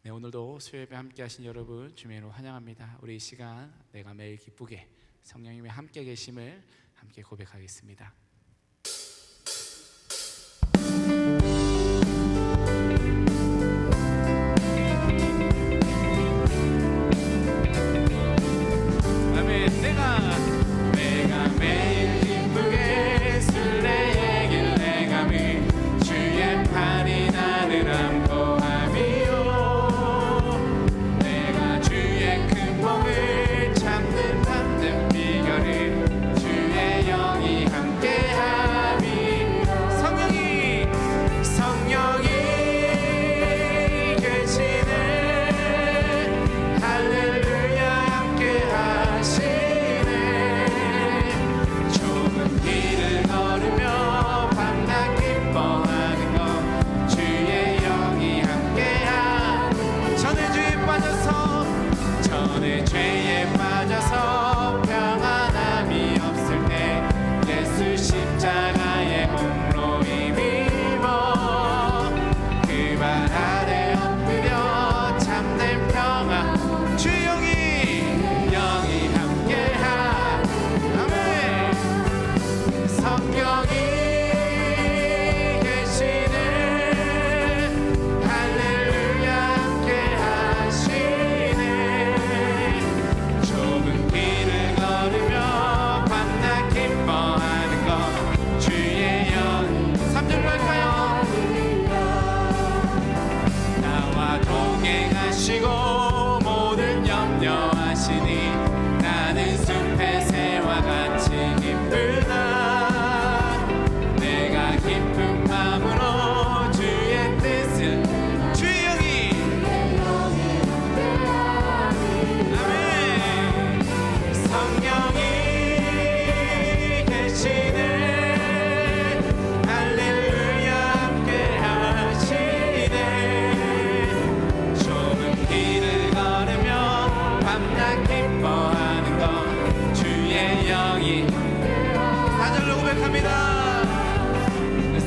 네, 오늘도 수요예배 함께 하신 여러분 주님으로 환영합니다. 우리 이 시간 내가 매일 기쁘게 성령님이 함께 계심을 함께 고백하겠습니다. 아멘. 내가 매일 기쁘게 순례의 길 내감이 주의 팔이 나를 안고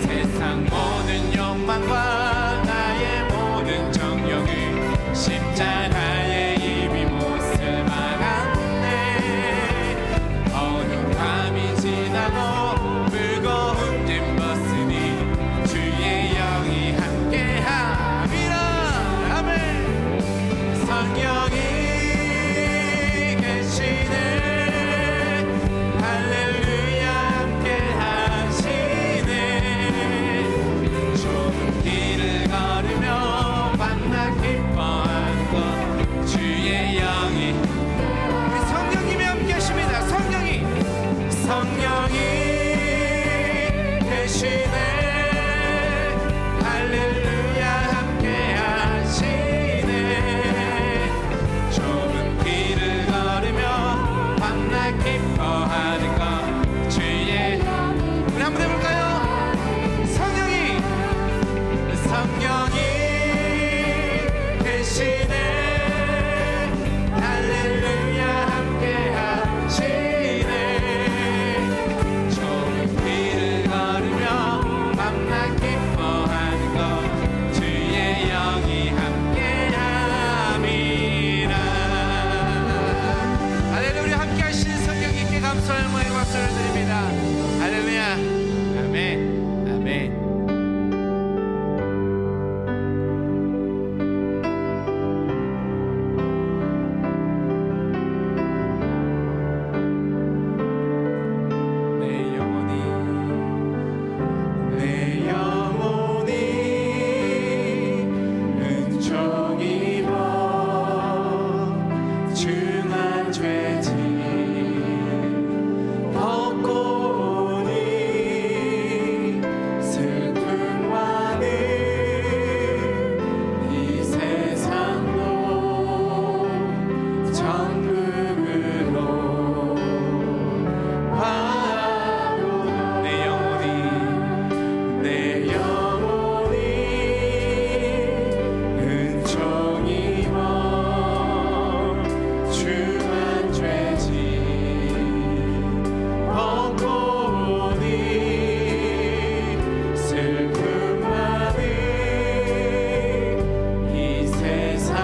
세상 모든 욕망과 나의 모든 정욕을 십자가에 이미 못을 박았네. 어두운 밤이 지나고 무거운 짐 벗으니 주의 영이 함께함이라. 아멘. 성령이 세상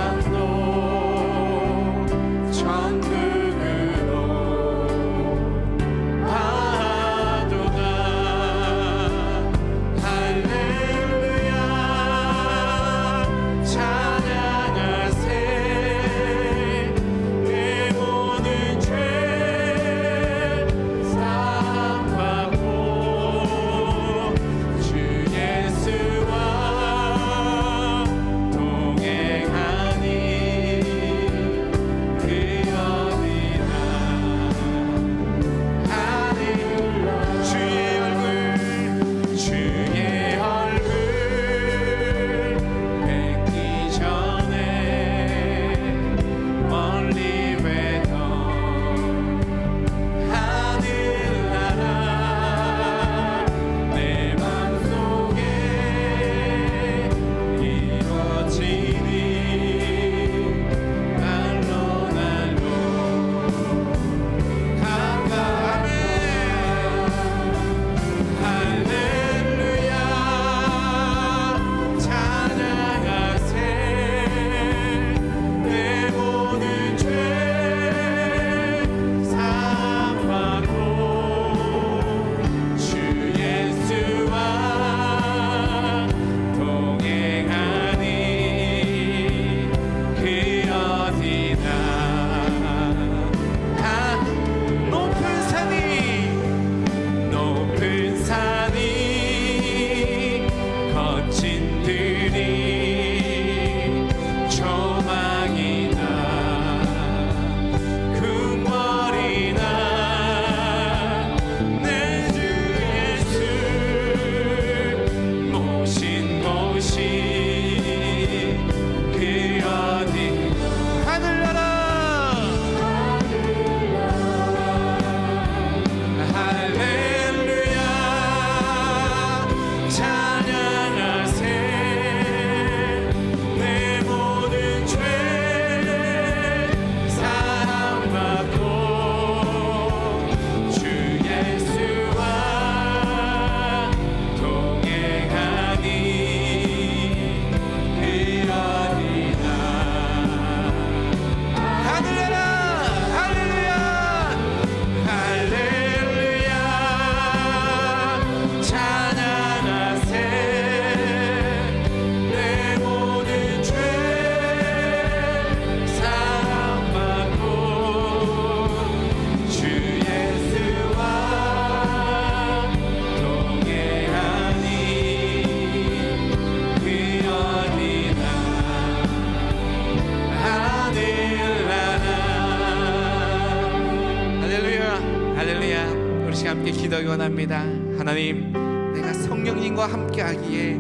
원합니다. 하나님, 내가 성령님과 함께하기에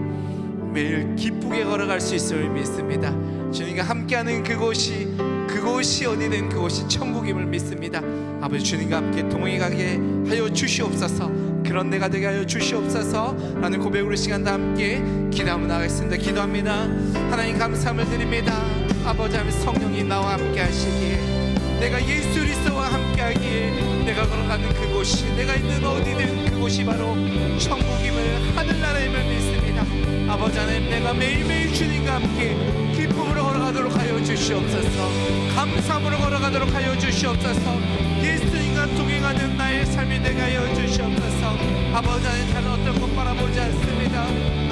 매일 기쁘게 걸어갈 수 있음을 믿습니다. 주님과 함께하는 그곳이 어디든 그곳이 천국임을 믿습니다. 아버지, 주님과 함께 동행하게 하여 주시옵소서. 그런 내가 되게 하여 주시옵소서 라는 고백으로 시간 다 함께 기도하며 나가겠습니다. 기도합니다. 하나님, 감사함을 드립니다. 아버지, 하나님, 성령이 나와 함께 하시기에, 내가 예수 그리스도와 함께 하기에 내가 걸어가는 그곳이, 내가 있는 어디든 그곳이 바로 천국임을, 하늘나라임을 믿습니다. 아버지 하나님, 내가 매일매일 주님과 함께 기쁨으로 걸어가도록 하여 주시옵소서. 감사함으로 걸어가도록 하여 주시옵소서. 예수님과 동행하는 나의 삶이 되게 하여 주시옵소서. 아버지 하나님, 다른 어떤 것 바라보지 않습니다.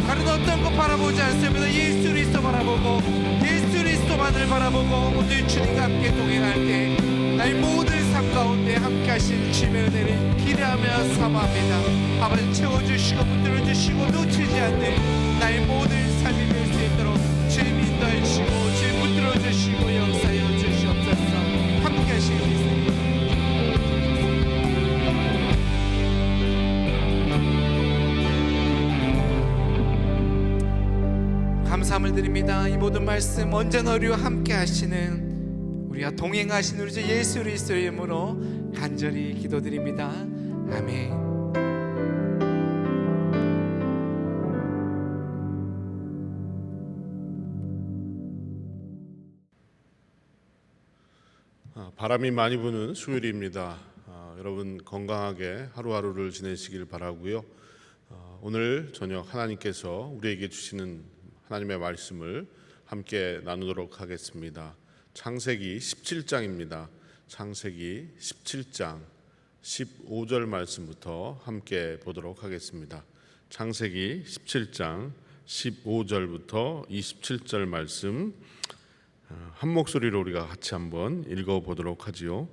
다른 어떤 것 바라보지 않습니다. 예수 그리스도 바라보고, 예수 그리스도만을 바라보고 오늘 주님과 함께 동행할 때 나의 모든 삶 가운데 함께 하신 주님의 은혜를 기대하며 사모합니다. 아버지, 채워주시고 붙들어주시고 놓치지 않는 나의 모든 삶이 될 수 있도록 주님 인도해 주시고 주님 붙들어주시고 역사하여 주시옵소서. 함께 하시겠습니다. 감사함을 드립니다. 이 모든 말씀 언제나 우리와 함께 하시는, 우리와 동행하시는 우리 주 예수 그리스도의 이름으로 간절히 기도드립니다. 아멘. 바람이 많이 부는 수요일입니다. 여러분 건강하게 하루하루를 지내시길 바라고요. 오늘 저녁 하나님께서 우리에게 주시는 하나님의 말씀을 함께 나누도록 하겠습니다. 창세기 17장입니다. 창세기 17장 15절 말씀부터 함께 보도록 하겠습니다. 창세기 17장 15절부터 27절 말씀 한 목소리로 우리가 같이 한번 읽어보도록 하지요.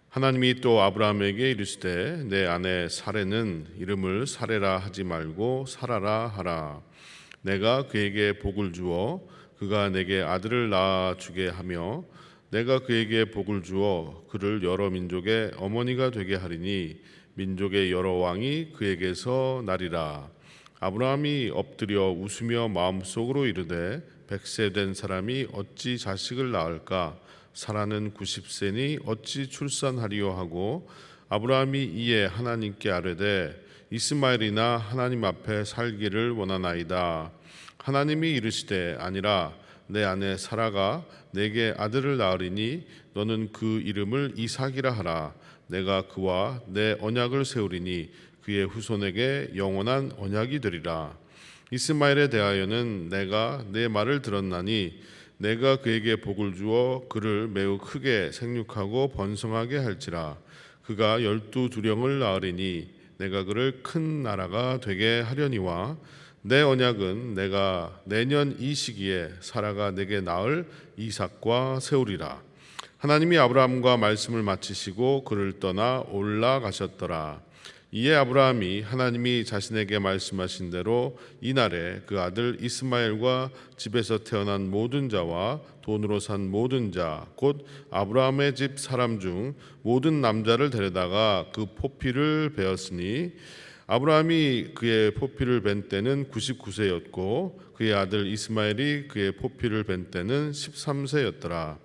하나님이 또 아브라함에게 이르시되 내 아내 사레는 이름을 사레라 하지 말고 사라라 하라. 내가 그에게 복을 주어 그가 내게 아들을 낳아 주게 하며 내가 그에게 복을 주어 그를 여러 민족의 어머니가 되게 하리니 민족의 여러 왕이 그에게서 나리라. 아브라함이 엎드려 웃으며 마음속으로 이르되 100세 된 사람이 어찌 자식을 낳을까? 사라는 90세니 어찌 출산하리요 하고 아브라함이 이에 하나님께 아뢰되 이스마엘이나 하나님 앞에 살기를 원하나이다. 하나님이 이르시되 아니라 내 아내 사라가 내게 아들을 낳으리니 너는 그 이름을 이삭이라 하라. 내가 그와 내 언약을 세우리니 그의 후손에게 영원한 언약이 되리라. 이스마엘에 대하여는 내가 내 말을 들었나니 내가 그에게 복을 주어 그를 매우 크게 생육하고 번성하게 할지라. 그가 12두령을 낳으리니 내가 그를 큰 나라가 되게 하려니와 내 언약은 내가 내년 이 시기에 사라가 내게 낳을 이삭과 세우리라. 하나님이 아브라함과 말씀을 마치시고 그를 떠나 올라가셨더라. 이에 아브라함이 하나님이 자신에게 말씀하신 대로 이날에 그 아들 이스마엘과 집에서 태어난 모든 자와 돈으로 산 모든 자 곧 아브라함의 집 사람 중 모든 남자를 데려다가 그 포피를 베었으니 아브라함이 그의 포피를 벤 때는 99세였고 그의 아들 이스마엘이 그의 포피를 벤 때는 13세였더라.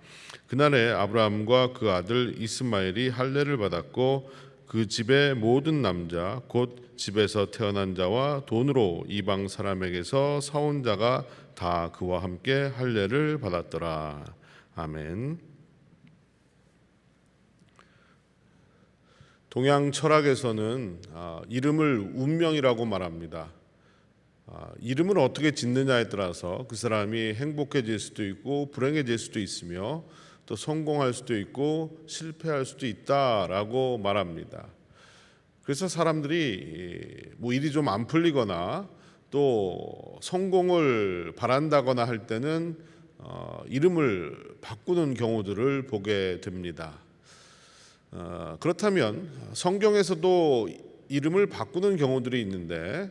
그날에 아브라함과 그 아들 이스마엘이 할례를 받았고 그 집의 모든 남자 곧 집에서 태어난 자와 돈으로 이방 사람에게서 사온 자가 다 그와 함께 할례를 받았더라. 아멘. 동양 철학에서는 이름을 운명이라고 말합니다. 이름을 어떻게 짓느냐에 따라서 그 사람이 행복해질 수도 있고 불행해질 수도 있으며 또 성공할 수도 있고 실패할 수도 있다라고 말합니다. 그래서 사람들이 뭐 일이 좀 안 풀리거나 또 성공을 바란다거나 할 때는 이름을 바꾸는 경우들을 보게 됩니다. 그렇다면 성경에서도 이름을 바꾸는 경우들이 있는데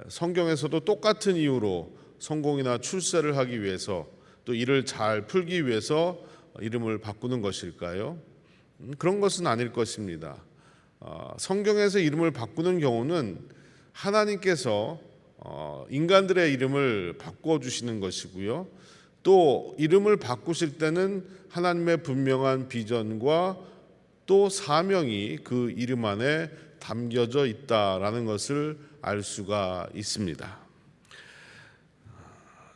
성경에서도 똑같은 이유로 성공이나 출세를 하기 위해서 또 일을 잘 풀기 위해서 이름을 바꾸는 것일까요? 그런 것은 아닐 것입니다. 성경에서 이름을 바꾸는 경우는 하나님께서 인간들의 이름을 바꿔주시는 것이고요. 또 이름을 바꾸실 때는 하나님의 분명한 비전과 또 사명이 그 이름 안에 담겨져 있다라는 것을 알 수가 있습니다.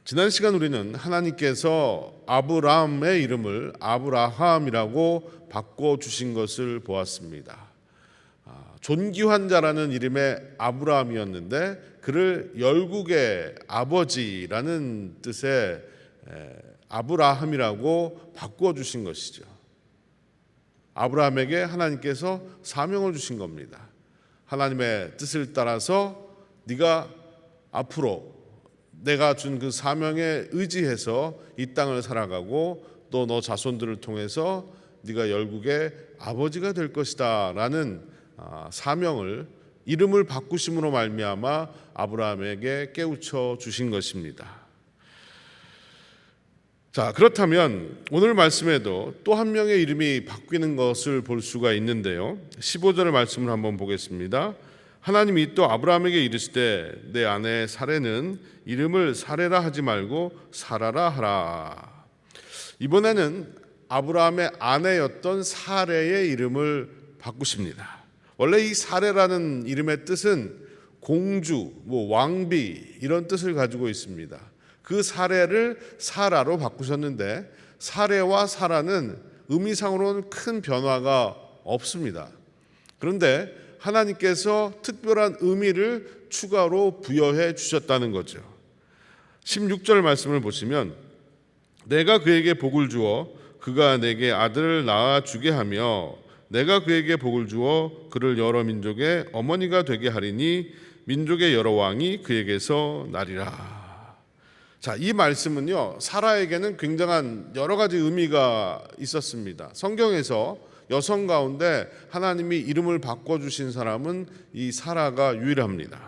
지난 시간 우리는 하나님께서 아브라함의 이름을 아브라함이라고 바꿔주신 것을 보았습니다. 존귀한 자라는 이름의 아브라함이었는데 그를 열국의 아버지라는 뜻의 아브라함이라고 바꿔주신 것이죠. 아브라함에게 하나님께서 사명을 주신 겁니다. 하나님의 뜻을 따라서 네가 앞으로 내가 준 그 사명에 의지해서 이 땅을 살아가고 또 너 자손들을 통해서 네가 열국의 아버지가 될 것이다 라는 사명을 이름을 바꾸심으로 말미암아 아브라함에게 깨우쳐 주신 것입니다. 자, 그렇다면 오늘 말씀에도 또 한 명의 이름이 바뀌는 것을 볼 수가 있는데요. 15절의 말씀을 한번 보겠습니다. 하나님이 또 아브라함에게 이르시되 내 아내 사레는 이름을 사레라 하지 말고 사라라 하라. 이번에는 아브라함의 아내였던 사레의 이름을 바꾸십니다. 원래 이 사레라는 이름의 뜻은 공주, 왕비 이런 뜻을 가지고 있습니다. 그 사레를 사라로 바꾸셨는데 사레와 사라는 의미상으로는 큰 변화가 없습니다. 그런데 하나님께서 특별한 의미를 추가로 부여해 주셨다는 거죠. 16절 말씀을 보시면 내가 그에게 복을 주어 그가 내게 아들을 낳아 주게 하며 내가 그에게 복을 주어 그를 여러 민족의 어머니가 되게 하리니 민족의 여러 왕이 그에게서 나리라. 자, 이 말씀은요, 사라에게는 굉장한 여러 가지 의미가 있었습니다. 성경에서 여성 가운데 하나님이 이름을 바꿔주신 사람은 이 사라가 유일합니다.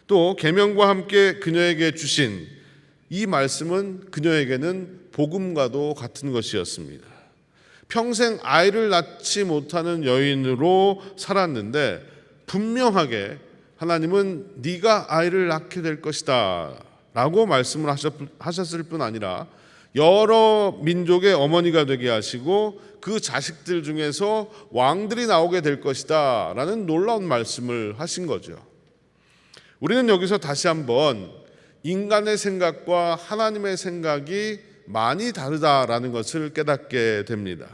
또 계명과 함께 그녀에게 주신 이 말씀은 그녀에게는 복음과도 같은 것이었습니다. 평생 아이를 낳지 못하는 여인으로 살았는데 분명하게 하나님은 네가 아이를 낳게 될 것이다 라고 말씀을 하셨을 뿐 아니라 여러 민족의 어머니가 되게 하시고 그 자식들 중에서 왕들이 나오게 될 것이다 라는 놀라운 말씀을 하신 거죠. 우리는 여기서 다시 한번 인간의 생각과 하나님의 생각이 많이 다르다라는 것을 깨닫게 됩니다.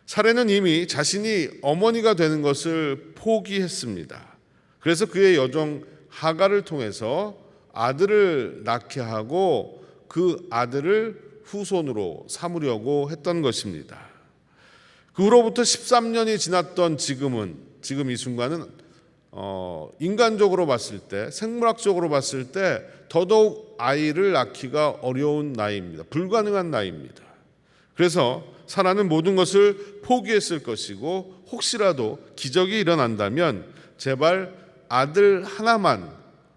사레는 이미 자신이 어머니가 되는 것을 포기했습니다. 그래서 그의 여종 하갈을 통해서 아들을 낳게 하고 그 아들을 후손으로 삼으려고 했던 것입니다. 그 후로부터 13년이 지났던 지금 이 순간은 인간적으로 봤을 때, 생물학적으로 봤을 때 더더욱 아이를 낳기가 어려운 나이입니다. 불가능한 나이입니다. 그래서 사라는 모든 것을 포기했을 것이고 혹시라도 기적이 일어난다면 제발 아들 하나만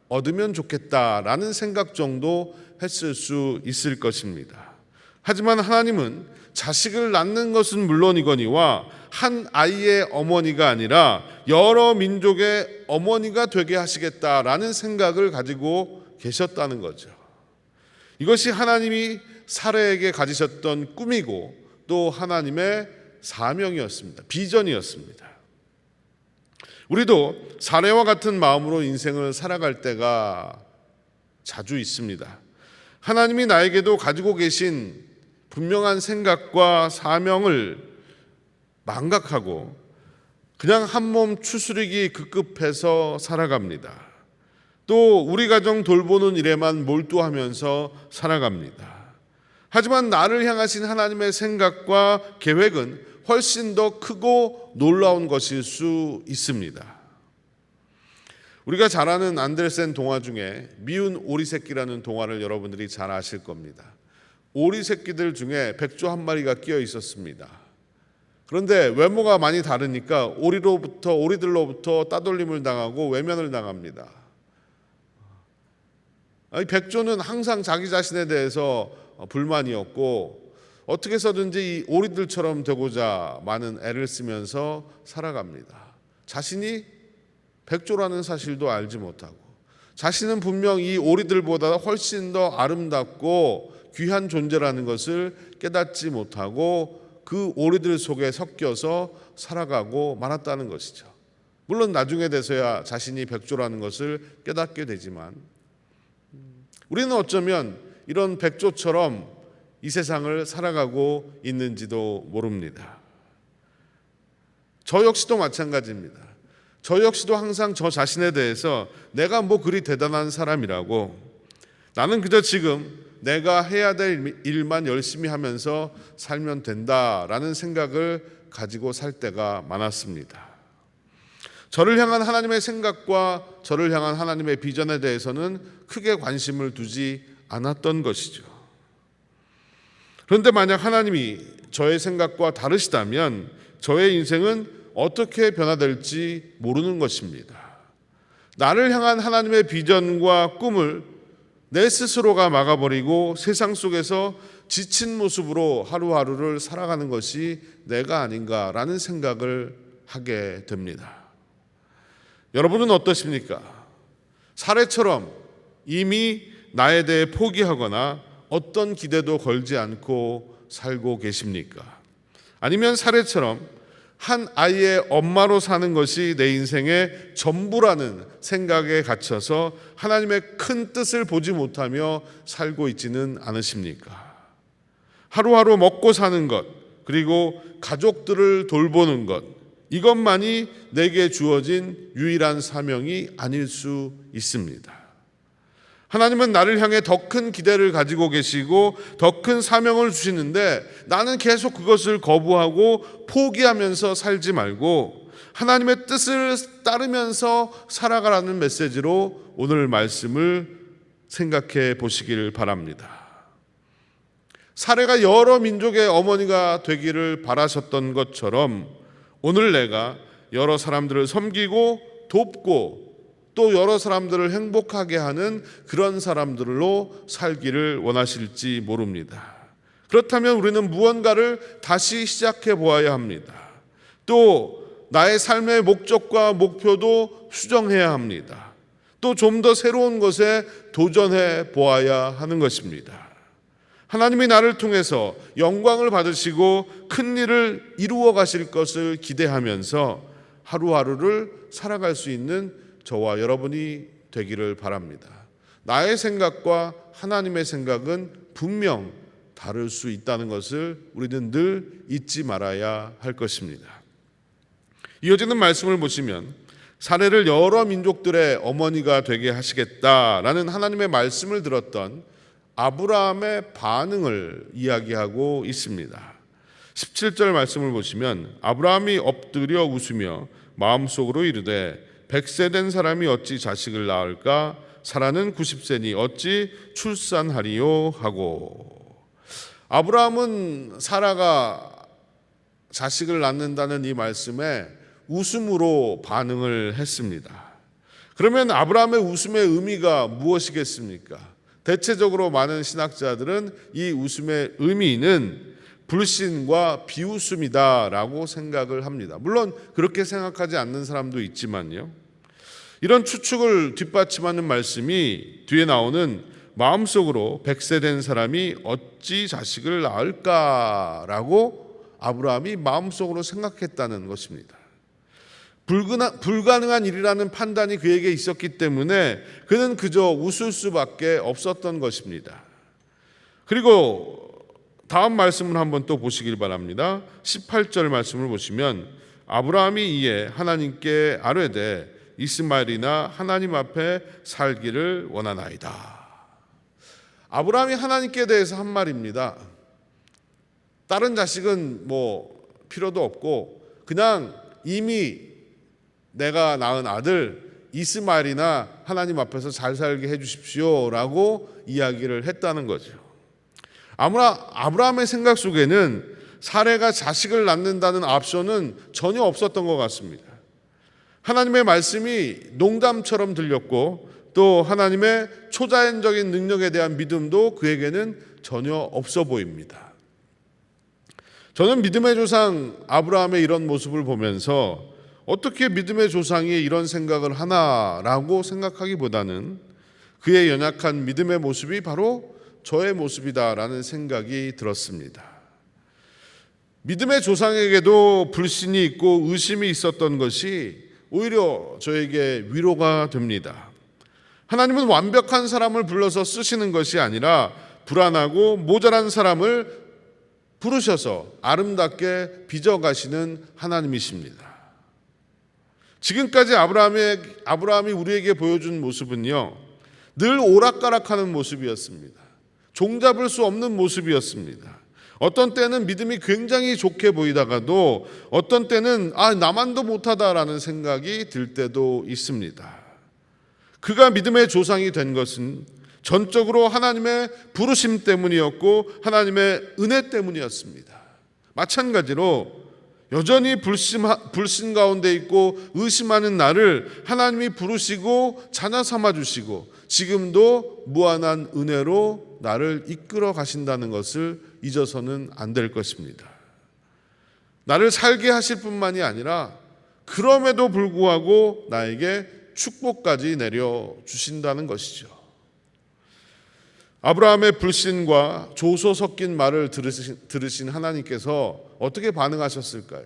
얻으면 좋겠다라는 생각 정도 했을 수 있을 것입니다. 하지만 하나님은 자식을 낳는 것은 물론이거니와 한 아이의 어머니가 아니라 여러 민족의 어머니가 되게 하시겠다라는 생각을 가지고 계셨다는 거죠. 이것이 하나님이 사라에게 가지셨던 꿈이고 또 하나님의 사명이었습니다. 비전이었습니다. 우리도 사라와 같은 마음으로 인생을 살아갈 때가 자주 있습니다. 하나님이 나에게도 가지고 계신 분명한 생각과 사명을 망각하고 그냥 한몸 추스리기 급급해서 살아갑니다. 또 우리 가정 돌보는 일에만 몰두하면서 살아갑니다. 하지만 나를 향하신 하나님의 생각과 계획은 훨씬 더 크고 놀라운 것일 수 있습니다. 우리가 잘 아는 안데르센 동화 중에 미운 오리 새끼라는 동화를 여러분들이 잘 아실 겁니다. 오리 새끼들 중에 백조 한 마리가 끼어 있었습니다. 그런데 외모가 많이 다르니까 오리들로부터 따돌림을 당하고 외면을 당합니다. 백조는 항상 자기 자신에 대해서 불만이었고 어떻게 해서든지 이 오리들처럼 되고자 많은 애를 쓰면서 살아갑니다. 자신이 백조라는 사실도 알지 못하고, 자신은 분명 이 오리들보다 훨씬 더 아름답고 귀한 존재라는 것을 깨닫지 못하고 그 오리들 속에 섞여서 살아가고 말았다는 것이죠. 물론 나중에 돼서야 자신이 백조라는 것을 깨닫게 되지만, 우리는 어쩌면 이런 백조처럼 이 세상을 살아가고 있는지도 모릅니다. 저 역시도 마찬가지입니다. 저 역시도 항상 저 자신에 대해서 내가 뭐 그리 대단한 사람이라고, 나는 그저 지금 내가 해야 될 일만 열심히 하면서 살면 된다라는 생각을 가지고 살 때가 많았습니다. 저를 향한 하나님의 생각과 저를 향한 하나님의 비전에 대해서는 크게 관심을 두지 않았던 것이죠. 그런데 만약 하나님이 저의 생각과 다르시다면 저의 인생은 어떻게 변화될지 모르는 것입니다. 나를 향한 하나님의 비전과 꿈을 내 스스로가 막아버리고 세상 속에서 지친 모습으로 하루하루를 살아가는 것이 내가 아닌가라는 생각을 하게 됩니다. 여러분은 어떠십니까? 사례처럼 이미 나에 대해 포기하거나 어떤 기대도 걸지 않고 살고 계십니까? 아니면 사례처럼 한 아이의 엄마로 사는 것이 내 인생의 전부라는 생각에 갇혀서 하나님의 큰 뜻을 보지 못하며 살고 있지는 않으십니까? 하루하루 먹고 사는 것, 그리고 가족들을 돌보는 것, 이것만이 내게 주어진 유일한 사명이 아닐 수 있습니다. 하나님은 나를 향해 더 큰 기대를 가지고 계시고 더 큰 사명을 주시는데, 나는 계속 그것을 거부하고 포기하면서 살지 말고 하나님의 뜻을 따르면서 살아가라는 메시지로 오늘 말씀을 생각해 보시길 바랍니다. 사례가 여러 민족의 어머니가 되기를 바라셨던 것처럼 오늘 내가 여러 사람들을 섬기고 돕고 또 여러 사람들을 행복하게 하는 그런 사람들로 살기를 원하실지 모릅니다. 그렇다면 우리는 무언가를 다시 시작해 보아야 합니다. 또 나의 삶의 목적과 목표도 수정해야 합니다. 또 좀 더 새로운 것에 도전해 보아야 하는 것입니다. 하나님이 나를 통해서 영광을 받으시고 큰 일을 이루어 가실 것을 기대하면서 하루하루를 살아갈 수 있는 저와 여러분이 되기를 바랍니다. 나의 생각과 하나님의 생각은 분명 다를 수 있다는 것을 우리는 늘 잊지 말아야 할 것입니다. 이어지는 말씀을 보시면 사례를 여러 민족들의 어머니가 되게 하시겠다라는 하나님의 말씀을 들었던 아브라함의 반응을 이야기하고 있습니다. 17절 말씀을 보시면 아브라함이 엎드려 웃으며 마음속으로 이르되 100세 된 사람이 어찌 자식을 낳을까? 사라는 90세니 어찌 출산하리요? 하고, 아브라함은 사라가 자식을 낳는다는 이 말씀에 웃음으로 반응을 했습니다. 그러면 아브라함의 웃음의 의미가 무엇이겠습니까? 대체적으로 많은 신학자들은 이 웃음의 의미는 불신과 비웃음이다라고 생각을 합니다. 물론 그렇게 생각하지 않는 사람도 있지만요. 이런 추측을 뒷받침하는 말씀이 뒤에 나오는 마음속으로 100세 된 사람이 어찌 자식을 낳을까라고 아브라함이 마음속으로 생각했다는 것입니다. 불가능한 일이라는 판단이 그에게 있었기 때문에 그는 그저 웃을 수밖에 없었던 것입니다. 그리고 다음 말씀을 한번 또 보시길 바랍니다. 18절 말씀을 보시면 아브라함이 이에 하나님께 아뢰되 이스마엘이나 하나님 앞에 살기를 원하나이다. 아브라함이 하나님께 대해서 한 말입니다. 다른 자식은 뭐 필요도 없고 그냥 이미 내가 낳은 아들 이스마엘이나 하나님 앞에서 잘 살게 해주십시오 라고 이야기를 했다는 거죠. 아브라함의 생각 속에는 사례가 자식을 낳는다는 옵션은 전혀 없었던 것 같습니다. 하나님의 말씀이 농담처럼 들렸고 또 하나님의 초자연적인 능력에 대한 믿음도 그에게는 전혀 없어 보입니다. 저는 믿음의 조상 아브라함의 이런 모습을 보면서 어떻게 믿음의 조상이 이런 생각을 하나라고 생각하기보다는 그의 연약한 믿음의 모습이 바로 저의 모습이다라는 생각이 들었습니다. 믿음의 조상에게도 불신이 있고 의심이 있었던 것이 오히려 저에게 위로가 됩니다. 하나님은 완벽한 사람을 불러서 쓰시는 것이 아니라 불안하고 모자란 사람을 부르셔서 아름답게 빚어가시는 하나님이십니다. 지금까지 아브라함이 우리에게 보여준 모습은요, 늘 오락가락하는 모습이었습니다. 종잡을 수 없는 모습이었습니다. 어떤 때는 믿음이 굉장히 좋게 보이다가도 어떤 때는 나만도 못하다라는 생각이 들 때도 있습니다. 그가 믿음의 조상이 된 것은 전적으로 하나님의 부르심 때문이었고 하나님의 은혜 때문이었습니다. 마찬가지로 여전히 불신 가운데 있고 의심하는 나를 하나님이 부르시고 자녀 삼아 주시고 지금도 무한한 은혜로 나를 이끌어 가신다는 것을 잊어서는 안 될 것입니다. 나를 살게 하실 뿐만이 아니라 그럼에도 불구하고 나에게 축복까지 내려주신다는 것이죠. 아브라함의 불신과 조소 섞인 말을 들으신 하나님께서 어떻게 반응하셨을까요?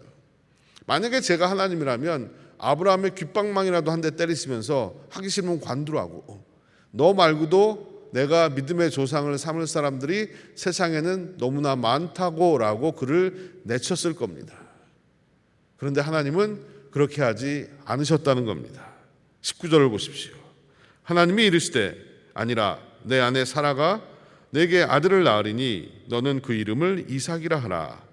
만약에 제가 하나님이라면 아브라함의 귓방망이라도 한 대 때리시면서 하기 싫으면 관두라고, 너 말고도 내가 믿음의 조상을 삼을 사람들이 세상에는 너무나 많다고 라고 그를 내쳤을 겁니다. 그런데 하나님은 그렇게 하지 않으셨다는 겁니다. 19절을 보십시오. 하나님이 이르시되 아니라 내 아내 사라가 내게 아들을 낳으리니 너는 그 이름을 이삭이라 하라.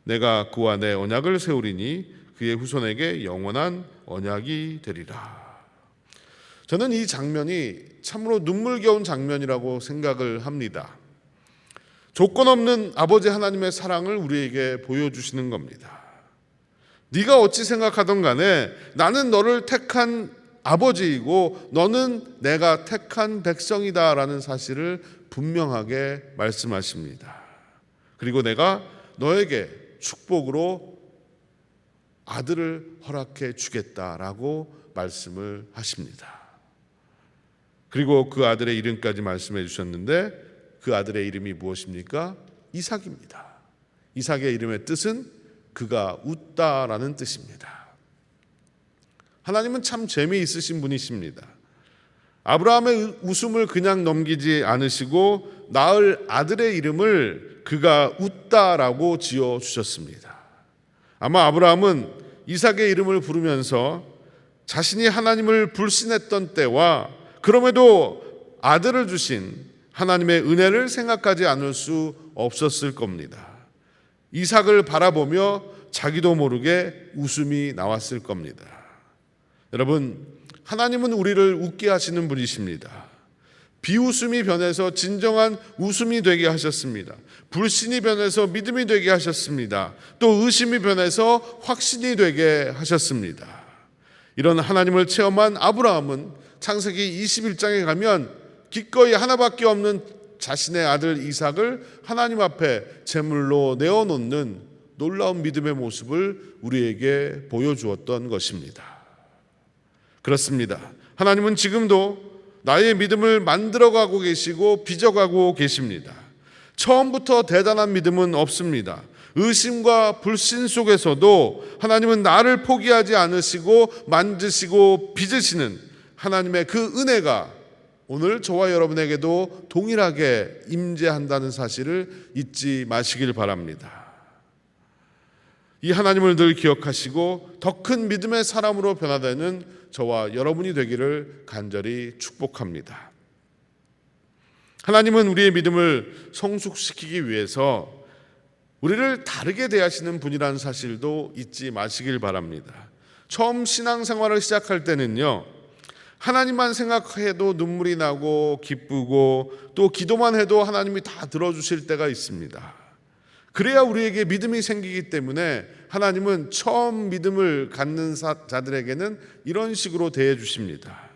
내가 그와 내 언약을 세우리니 그의 후손에게 영원한 언약이 되리라. 저는 이 장면이 참으로 눈물겨운 장면이라고 생각을 합니다. 조건 없는 아버지 하나님의 사랑을 우리에게 보여주시는 겁니다. 네가 어찌 생각하던 간에 나는 너를 택한 아버지이고 너는 내가 택한 백성이다라는 사실을 분명하게 말씀하십니다. 그리고 내가 너에게 축복으로 아들을 허락해 주겠다라고 말씀을 하십니다. 그리고 그 아들의 이름까지 말씀해 주셨는데 그 아들의 이름이 무엇입니까? 이삭입니다. 이삭의 이름의 뜻은 그가 웃다라는 뜻입니다. 하나님은 참 재미있으신 분이십니다. 아브라함의 웃음을 그냥 넘기지 않으시고 낳을 아들의 이름을 그가 웃다라고 지어주셨습니다. 아마 아브라함은 이삭의 이름을 부르면서 자신이 하나님을 불신했던 때와 그럼에도 아들을 주신 하나님의 은혜를 생각하지 않을 수 없었을 겁니다. 이삭을 바라보며 자기도 모르게 웃음이 나왔을 겁니다. 여러분, 하나님은 우리를 웃게 하시는 분이십니다. 비웃음이 변해서 진정한 웃음이 되게 하셨습니다. 불신이 변해서 믿음이 되게 하셨습니다. 또 의심이 변해서 확신이 되게 하셨습니다. 이런 하나님을 체험한 아브라함은 창세기 21장에 가면 기꺼이 하나밖에 없는 자신의 아들 이삭을 하나님 앞에 제물로 내어놓는 놀라운 믿음의 모습을 우리에게 보여주었던 것입니다. 그렇습니다. 하나님은 지금도 나의 믿음을 만들어가고 계시고 빚어가고 계십니다. 처음부터 대단한 믿음은 없습니다. 의심과 불신 속에서도 하나님은 나를 포기하지 않으시고 만지시고 빚으시는 하나님의 그 은혜가 오늘 저와 여러분에게도 동일하게 임재한다는 사실을 잊지 마시길 바랍니다. 이 하나님을 늘 기억하시고 더 큰 믿음의 사람으로 변화되는 저와 여러분이 되기를 간절히 축복합니다. 하나님은 우리의 믿음을 성숙시키기 위해서 우리를 다르게 대하시는 분이라는 사실도 잊지 마시길 바랍니다. 처음 신앙생활을 시작할 때는요, 하나님만 생각해도 눈물이 나고 기쁘고 또 기도만 해도 하나님이 다 들어주실 때가 있습니다. 그래야 우리에게 믿음이 생기기 때문에 하나님은 처음 믿음을 갖는 자들에게는 이런 식으로 대해 주십니다.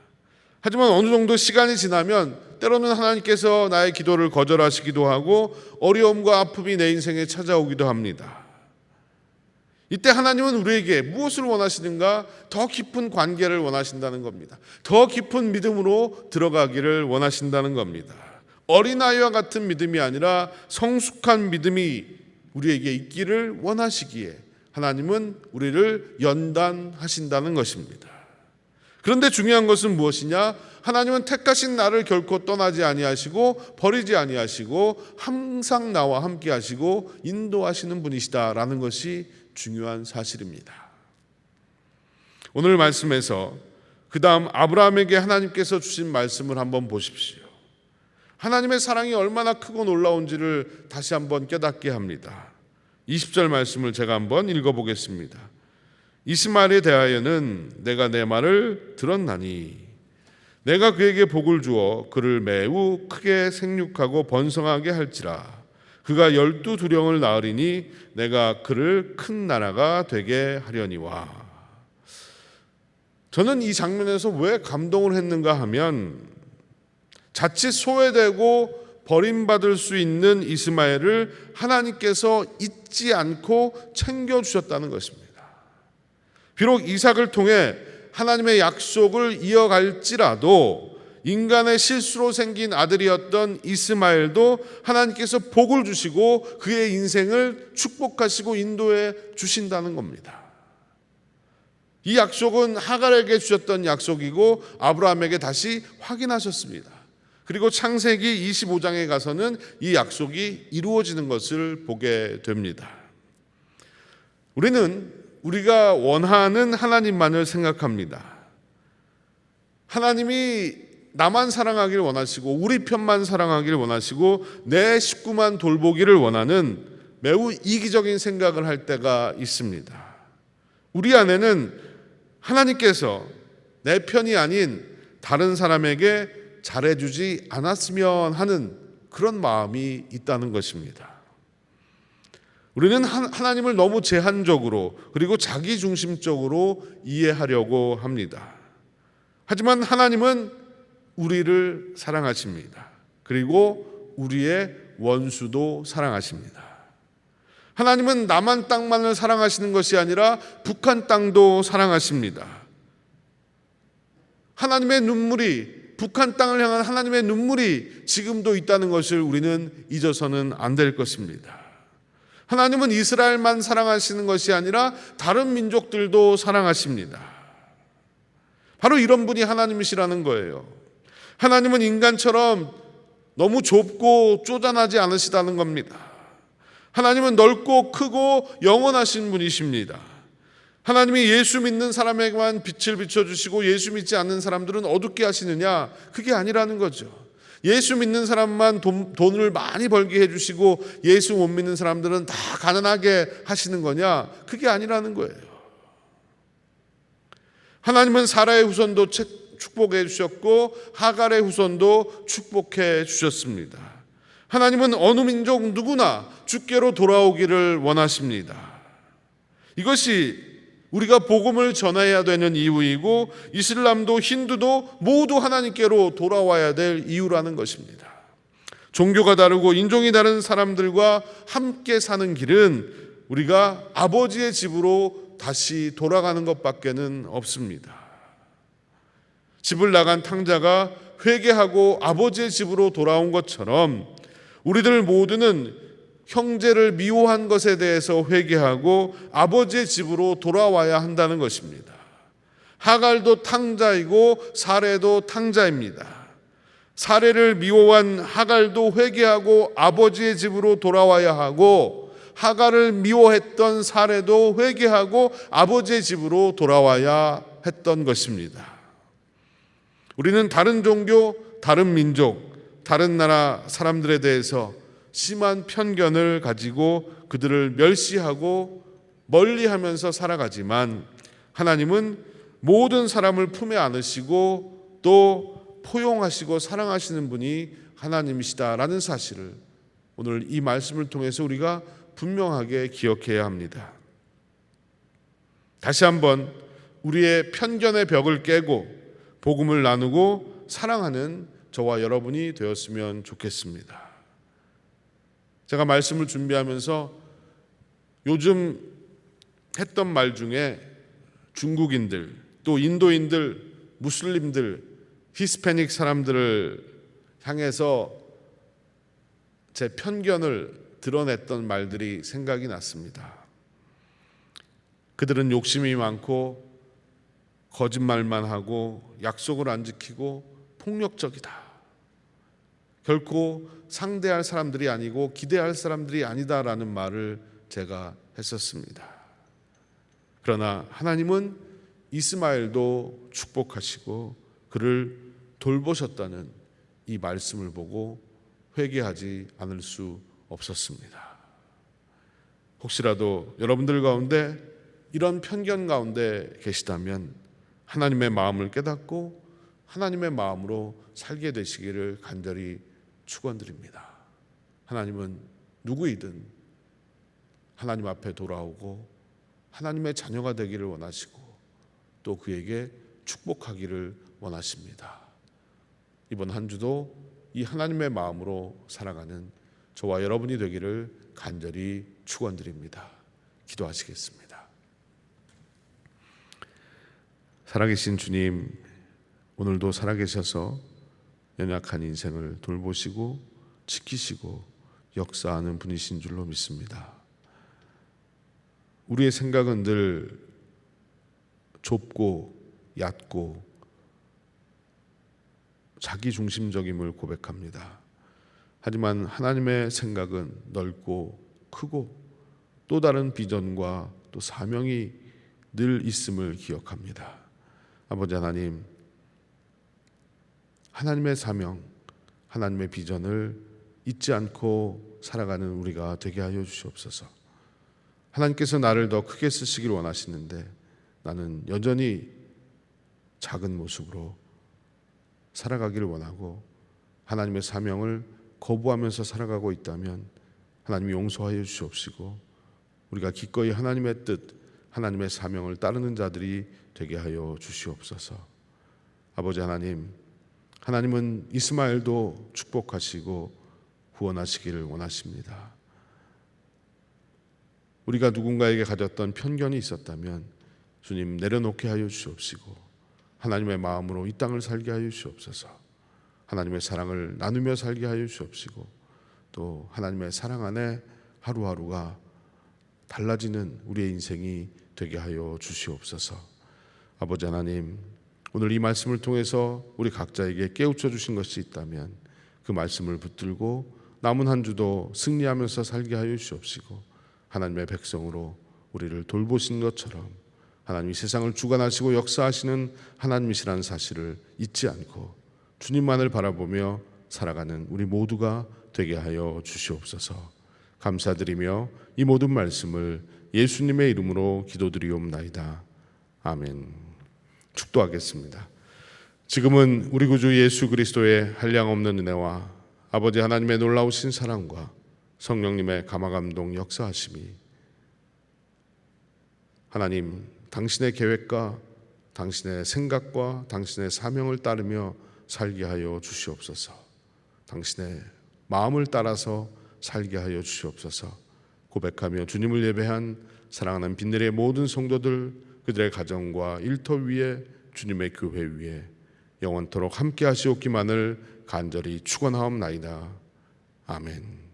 하지만 어느 정도 시간이 지나면 때로는 하나님께서 나의 기도를 거절하시기도 하고 어려움과 아픔이 내 인생에 찾아오기도 합니다. 이때 하나님은 우리에게 무엇을 원하시는가? 더 깊은 관계를 원하신다는 겁니다. 더 깊은 믿음으로 들어가기를 원하신다는 겁니다. 어린아이와 같은 믿음이 아니라 성숙한 믿음이 우리에게 있기를 원하시기에 하나님은 우리를 연단하신다는 것입니다. 그런데 중요한 것은 무엇이냐? 하나님은 택하신 나를 결코 떠나지 아니하시고 버리지 아니하시고 항상 나와 함께 하시고 인도하시는 분이시다라는 것이 중요한 사실입니다. 오늘 말씀에서 그 다음 아브라함에게 하나님께서 주신 말씀을 한번 보십시오. 하나님의 사랑이 얼마나 크고 놀라운지를 다시 한번 깨닫게 합니다. 20절 말씀을 제가 한번 읽어보겠습니다. 이스마엘에 대하여는 내가 내 말을 들었나니 내가 그에게 복을 주어 그를 매우 크게 생육하고 번성하게 할지라. 그가 12두령을 낳으리니 내가 그를 큰 나라가 되게 하려니와. 저는 이 장면에서 왜 감동을 했는가 하면 자칫 소외되고 버림받을 수 있는 이스마엘을 하나님께서 잊지 않고 챙겨주셨다는 것입니다. 비록 이삭을 통해 하나님의 약속을 이어갈지라도 인간의 실수로 생긴 아들이었던 이스마엘도 하나님께서 복을 주시고 그의 인생을 축복하시고 인도해 주신다는 겁니다. 이 약속은 하갈에게 주셨던 약속이고 아브라함에게 다시 확인하셨습니다. 그리고 창세기 25장에 가서는 이 약속이 이루어지는 것을 보게 됩니다. 우리는 우리가 원하는 하나님만을 생각합니다. 하나님이 나만 사랑하기를 원하시고 우리 편만 사랑하기를 원하시고 내 식구만 돌보기를 원하는 매우 이기적인 생각을 할 때가 있습니다. 우리 안에는 하나님께서 내 편이 아닌 다른 사람에게 잘해주지 않았으면 하는 그런 마음이 있다는 것입니다. 우리는 하나님을 너무 제한적으로 그리고 자기중심적으로 이해하려고 합니다. 하지만 하나님은 우리를 사랑하십니다. 그리고 우리의 원수도 사랑하십니다. 하나님은 남한 땅만을 사랑하시는 것이 아니라 북한 땅도 사랑하십니다. 하나님의 눈물이 북한 땅을 향한 하나님의 눈물이 지금도 있다는 것을 우리는 잊어서는 안 될 것입니다. 하나님은 이스라엘만 사랑하시는 것이 아니라 다른 민족들도 사랑하십니다. 바로 이런 분이 하나님이시라는 거예요. 하나님은 인간처럼 너무 좁고 쪼잔하지 않으시다는 겁니다. 하나님은 넓고 크고 영원하신 분이십니다. 하나님이 예수 믿는 사람에게만 빛을 비춰주시고 예수 믿지 않는 사람들은 어둡게 하시느냐? 그게 아니라는 거죠. 예수 믿는 사람만 돈을 많이 벌게 해주시고 예수 못 믿는 사람들은 다 가난하게 하시는 거냐? 그게 아니라는 거예요. 하나님은 사라의 후손도 축복해 주셨고 하갈의 후손도 축복해 주셨습니다. 하나님은 어느 민족 누구나 주께로 돌아오기를 원하십니다. 이것이 우리가 복음을 전해야 되는 이유이고 이슬람도 힌두도 모두 하나님께로 돌아와야 될 이유라는 것입니다. 종교가 다르고 인종이 다른 사람들과 함께 사는 길은 우리가 아버지의 집으로 다시 돌아가는 것밖에는 없습니다. 집을 나간 탕자가 회개하고 아버지의 집으로 돌아온 것처럼 우리들 모두는 형제를 미워한 것에 대해서 회개하고 아버지의 집으로 돌아와야 한다는 것입니다. 하갈도 탕자이고 사레도 탕자입니다. 사레를 미워한 하갈도 회개하고 아버지의 집으로 돌아와야 하고 하갈을 미워했던 사레도 회개하고 아버지의 집으로 돌아와야 했던 것입니다. 우리는 다른 종교, 다른 민족, 다른 나라 사람들에 대해서 심한 편견을 가지고 그들을 멸시하고 멀리하면서 살아가지만 하나님은 모든 사람을 품에 안으시고 또 포용하시고 사랑하시는 분이 하나님이시다라는 사실을 오늘 이 말씀을 통해서 우리가 분명하게 기억해야 합니다. 다시 한번 우리의 편견의 벽을 깨고 복음을 나누고 사랑하는 저와 여러분이 되었으면 좋겠습니다. 제가 말씀을 준비하면서 요즘 했던 말 중에 중국인들, 또 인도인들, 무슬림들, 히스패닉 사람들을 향해서 제 편견을 드러냈던 말들이 생각이 났습니다. 그들은 욕심이 많고 거짓말만 하고 약속을 안 지키고 폭력적이다. 결코 상대할 사람들이 아니고 기대할 사람들이 아니다라는 말을 제가 했었습니다. 그러나 하나님은 이스마엘도 축복하시고 그를 돌보셨다는 이 말씀을 보고 회개하지 않을 수 없었습니다. 혹시라도 여러분들 가운데 이런 편견 가운데 계시다면 하나님의 마음을 깨닫고 하나님의 마음으로 살게 되시기를 간절히 축원드립니다. 하나님은 누구이든 하나님 앞에 돌아오고 하나님의 자녀가 되기를 원하시고 또 그에게 축복하기를 원하십니다. 이번 한 주도 이 하나님의 마음으로 살아가는 저와 여러분이 되기를 간절히 축원드립니다. 기도하시겠습니다. 살아계신 주님, 오늘도 살아계셔서 연약한 인생을 돌보시고 지키시고 역사하는 분이신 줄로 믿습니다. 우리의 생각은 늘 좁고 얕고 자기중심적임을 고백합니다. 하지만 하나님의 생각은 넓고 크고 또 다른 비전과 또 사명이 늘 있음을 기억합니다. 아버지 하나님, 하나님의 사명, 하나님의 비전을 잊지 않고 살아가는 우리가 되게 하여 주시옵소서. 하나님께서 나를 더 크게 쓰시기를 원하시는데 나는 여전히 작은 모습으로 살아가기를 원하고 하나님의 사명을 거부하면서 살아가고 있다면 하나님이 용서하여 주시옵시고 우리가 기꺼이 하나님의 뜻, 하나님의 사명을 따르는 자들이 되게 하여 주시옵소서. 아버지 하나님, 하나님은 이스마엘도 축복하시고 구원하시기를 원하십니다. 우리가 누군가에게 가졌던 편견이 있었다면 주님 내려놓게 하여 주시옵시고 하나님의 마음으로 이 땅을 살게 하여 주시옵소서. 하나님의 사랑을 나누며 살게 하여 주시옵시고 또 하나님의 사랑 안에 하루하루가 달라지는 우리의 인생이 되게 하여 주시옵소서. 아버지 하나님, 오늘 이 말씀을 통해서 우리 각자에게 깨우쳐 주신 것이 있다면 그 말씀을 붙들고 남은 한 주도 승리하면서 살게 하여 주시옵시고 하나님의 백성으로 우리를 돌보신 것처럼 하나님이 세상을 주관하시고 역사하시는 하나님이시라는 사실을 잊지 않고 주님만을 바라보며 살아가는 우리 모두가 되게 하여 주시옵소서. 감사드리며 이 모든 말씀을 예수님의 이름으로 기도드리옵나이다. 아멘. 축도하겠습니다. 지금은 우리 구주 예수 그리스도의 한량없는 은혜와 아버지 하나님의 놀라우신 사랑과 성령님의 감화감동 역사하심이 하나님 당신의 계획과 당신의 생각과 당신의 사명을 따르며 살게 하여 주시옵소서. 당신의 마음을 따라서 살게 하여 주시옵소서. 고백하며 주님을 예배한 사랑하는 빈내리의 모든 성도들, 그들의 가정과 일터 위에 주님의 교회 위에 영원토록 함께 하시옵기만을 간절히 축원하옵나이다. 아멘.